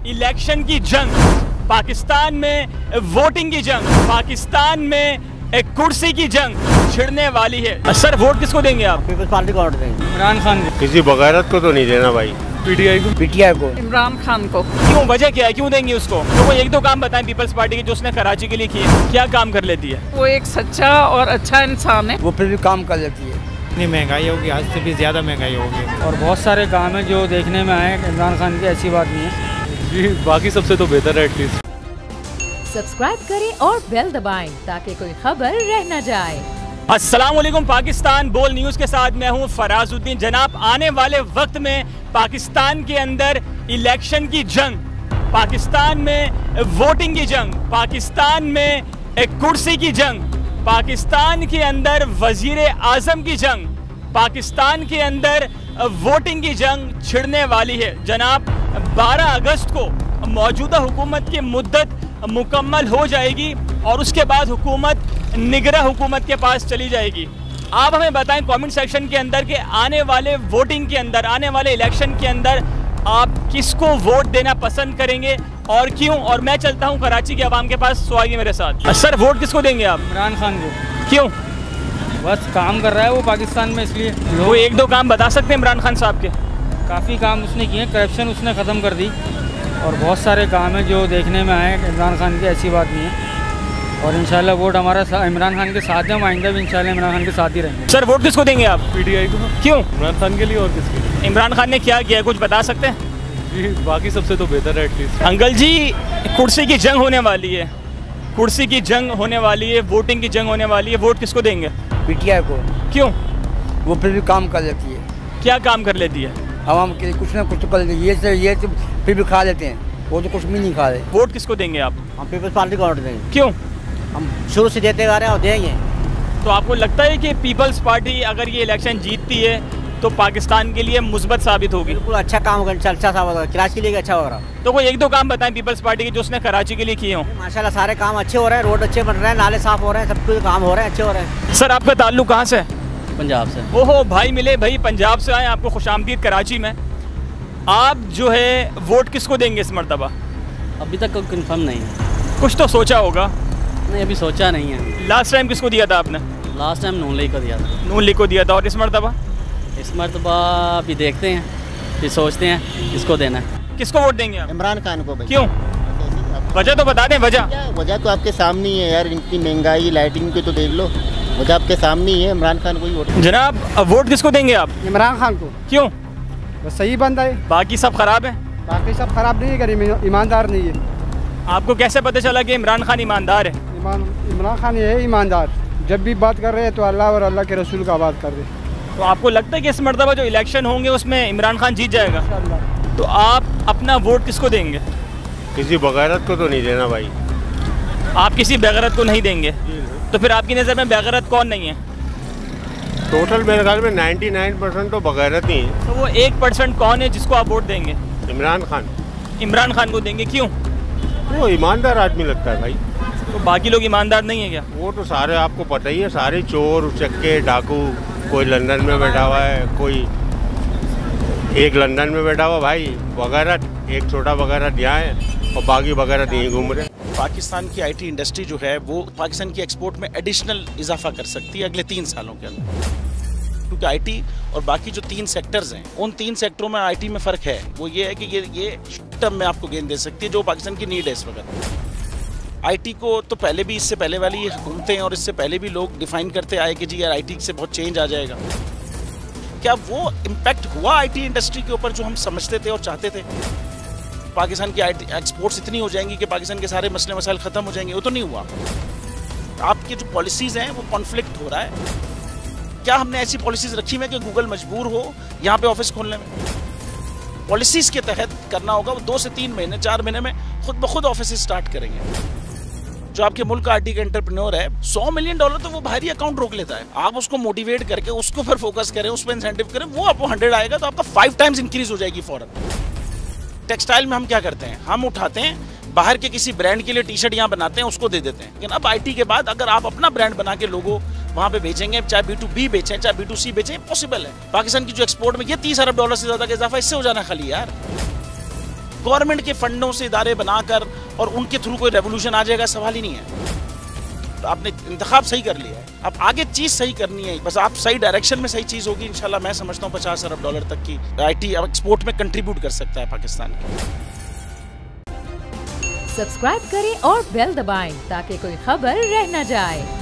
Election की जंग, पाकिस्तान में वोटिंग की जंग, पाकिस्तान में एक कुर्सी की जंग छिड़ने वाली है। सर वोट किसको देंगे आप? पीपल्स पार्टी को वोट देंगे। इमरान खान को। किसी बगैरत को तो नहीं देना भाई। पीटीआई को। इमरान खान को। क्यों, वजह क्या है, क्यों देंगे उसको? तो वो एक दो काम बताएं पीपल्स पार्टी के जो उसने कराची के लिए किए, क्या काम कर लेती है? वो एक सच्चा और अच्छा इंसान है। वो फिर भी काम कर लेती है। इतनी महंगाई होगी, आज से भी ज़्यादा महंगाई होगी और बहुत सारे काम हैं जो देखने में आए इमरान खान की, ऐसी बात नहीं है जी, बाकी सबसे तो बेहतर है एटलीस्ट। सब्सक्राइब करें और बेल दबाएं ताकि कोई खबर रह न जाए। अस्सलाम वालेकुम, पाकिस्तान बोल न्यूज़ के साथ मैं हूं फराजुद्दीन। जनाब, आने वाले वक्त में पाकिस्तान के अंदर इलेक्शन की जंग, पाकिस्तान में वोटिंग की जंग, पाकिस्तान में एक कुर्सी की जंग, पाकिस्तान के अंदर वजीर आजम की जंग, पाकिस्तान के अंदर वोटिंग की जंग छिड़ने वाली है। जनाब, 12 अगस्त को मौजूदा हुकूमत की मुद्दत मुकम्मल हो जाएगी और उसके बाद हुकूमत निगरान हुकूमत के पास चली जाएगी। आप हमें बताएं कमेंट सेक्शन के अंदर कि आने वाले वोटिंग के अंदर, आने वाले इलेक्शन के अंदर आप किसको वोट देना पसंद करेंगे और क्यों? और मैं चलता हूं कराची के अवाम के पास, सो आइए मेरे साथ। सर वोट किसको देंगे आप? इमरान खान को। क्यों? बस काम कर रहा है वो पाकिस्तान में, इसलिए। वो एक दो काम बता सकते हैं इमरान खान साहब के? काफ़ी काम उसने किए, करप्शन उसने ख़त्म कर दी और बहुत सारे काम हैं जो देखने में आए इमरान खान की, ऐसी बात नहीं है। और इंशाल्लाह वोट हमारा इमरान खान के साथ है, हम आइंदा भी इंशाल्लाह इमरान खान के साथ ही रहेंगे। सर वोट किसको देंगे आप? पीटीआई को। क्यों? इमरान खान के लिए और किसके लिए? इमरान खान ने क्या किया, कुछ बता सकते हैं? जी, बाकी सबसे तो बेहतर है एटलीस्ट। अंकल जी, कुर्सी की जंग होने वाली है, कुर्सी की जंग होने वाली है, वोटिंग की जंग होने वाली है, वोट किसको देंगे? पीटीआई को। क्यों? वो फिर भी काम कर लेती है। क्या काम कर लेती है? आवाम के लिए कुछ ना कुछ तो कर लेती है। ये तो फिर भी खा लेते हैं, वो तो कुछ भी नहीं खा रहे। वोट किसको देंगे आप? हम पीपल्स पार्टी को वोट देंगे। क्यों? हम शुरू से देते आ रहे हैं और देंगे। तो आपको लगता है कि पीपल्स पार्टी अगर ये इलेक्शन जीतती है तो पाकिस्तान के लिए मुस्बत साबित होगी? बिल्कुल अच्छा काम होगा, अच्छा साबित होगा, कराची के लिए अच्छा हो रहा। तो कोई एक दो काम बताएं पीपल्स पार्टी के जो उसने कराची के लिए किए हों। माशाल्लाह सारे काम अच्छे हो रहे हैं, रोड अच्छे बन रहे हैं, नाले साफ हो रहे हैं, सब कुछ काम हो रहे हैं, अच्छे हो रहे हैं। सर आपका ताल्लुक कहाँ से है? पंजाब से। ओहो भाई, मिले भाई, पंजाब से आए, आपको खुशामदीद कराची में। आप जो है वोट किसको देंगे इस मरतबा? अभी तक कंफर्म नहीं है। कुछ तो सोचा होगा? नहीं, अभी सोचा नहीं है। लास्ट टाइम किसको दिया था आपने? लास्ट टाइम नून लीग को दिया था। नून लीग को दिया था। और इस मरतबा? इस मरतबा अभी देखते हैं, फिर सोचते हैं किसको देना है। किसको वोट देंगे आप? इमरान खान को भाई। क्यों? वजह तो बता दें। वजह तो आपके सामने ही है यार, इनकी महंगाई, लाइटिंग की तो देख लो, वजह आपके सामने ही है। इमरान खान को ही वोट। जनाब, वोट किसको देंगे आप? इमरान खान को। क्यों? बस सही बंदा है, बाकी सब खराब है? बाकी सब खराब नहीं है, अगर ईमानदार नहीं है। आपको कैसे पता चला कि इमरान खान ईमानदार है? इमरान खान ये है ईमानदार, जब भी बात कर रहे हैं तो अल्लाह और अल्लाह के रसूल का बात कर रहे हैं। तो आपको लगता है कि इस मरतबा जो इलेक्शन होंगे उसमें इमरान खान जीत जाएगा? तो आप अपना वोट किसको देंगे? किसी बगैरत को तो नहीं देना भाई। आप किसी बेगैरत को नहीं देंगे? तो फिर आपकी नज़र में बेगैरत कौन नहीं है? टोटल मेरे ख्याल में 99% तो बगैरत ही है। तो वो 1% कौन है जिसको आप वोट देंगे? इमरान खान। इमरान खान को देंगे। क्यों? वो ईमानदार आदमी लगता है भाई। तो बाकी लोग ईमानदार नहीं है क्या? वो तो सारे आपको पता ही है, सारे चोर उचक्के डाकू, कोई लंदन में बैठा हुआ है, कोई एक लंदन में बैठा हुआ भाई, बगैरत एक छोटा बगैरत यहाँ है और बाकी बगैरत यहीं घूम रहे। पाकिस्तान की आईटी इंडस्ट्री जो है वो पाकिस्तान की एक्सपोर्ट में एडिशनल इजाफा कर सकती है अगले 3 सालों के अंदर, क्योंकि आईटी और बाकी जो 3 सेक्टर्स हैं, उन 3 सेक्टरों में आईटी में फ़र्क है। वो ये है कि ये टर्म में आपको गेंद दे सकती है जो पाकिस्तान की नीड है इस वक्त। आईटी को तो पहले भी, इससे पहले वाली हुकूमतें और इससे पहले भी लोग डिफाइन करते आए कि जी यार आईटी से बहुत चेंज आ जाएगा। क्या वो इम्पैक्ट हुआ आईटी इंडस्ट्री के ऊपर जो हम समझते थे और चाहते थे? पाकिस्तान की आईटी एक्सपोर्ट्स इतनी हो जाएंगी कि पाकिस्तान के सारे मसले मसाइल ख़त्म हो जाएंगे? वो तो नहीं हुआ। आपकी जो पॉलिसीज़ हैं वो कॉन्फ्लिक्ट हो रहा है। क्या हमने ऐसी पॉलिसीज़ रखी हुई है कि गूगल मजबूर हो यहाँ पे ऑफिस खोलने में? पॉलिसीज़ के तहत करना होगा। वो 2 से 3 महीने 4 महीने में खुद ब खुद ऑफिस स्टार्ट करेंगे। जो आपके मुल्क का आईटी का एंटरप्रेन्योर है, $100 मिलियन तो वो बाहरी अकाउंट रोक लेता है। आप उसको मोटिवेट करके उसको फिर फोकस करें, उस पर इंसेंटिव करें, वो आपको 100 आएगा तो आपका 5 टाइम्स इंक्रीज हो जाएगी फौरन। टेक्सटाइल में हम क्या करते हैं, हम उठाते हैं बाहर के किसी ब्रांड के लिए टी शर्ट यहाँ बनाते हैं, उसको दे देते हैं। लेकिन अब आईटी के बाद अगर आप अपना ब्रांड बना के लोगो वहाँ पे बेचेंगे, चाहे B2B बेचें चाहे B2C बेचें, पॉसिबल है। पाकिस्तान की जो एक्सपोर्ट में ये $30 अरब से ज़्यादा का इजाफा इससे हो जाना खाली यार। गवर्नमेंट के फंडों से इदारे बनाकर और उनके थ्रू कोई रेवोल्यूशन आ जाएगा, सवाल ही नहीं है। आपने इंतखाब सही कर लिया है, अब आगे चीज सही करनी है, बस आप सही डायरेक्शन में सही चीज होगी इंशाल्लाह। मैं समझता हूँ $50 अरब तक की IT एक्सपोर्ट में कंट्रीब्यूट कर सकता है पाकिस्तान। सब्सक्राइब करें और बेल दबाएं ताकि कोई खबर रह न जाए।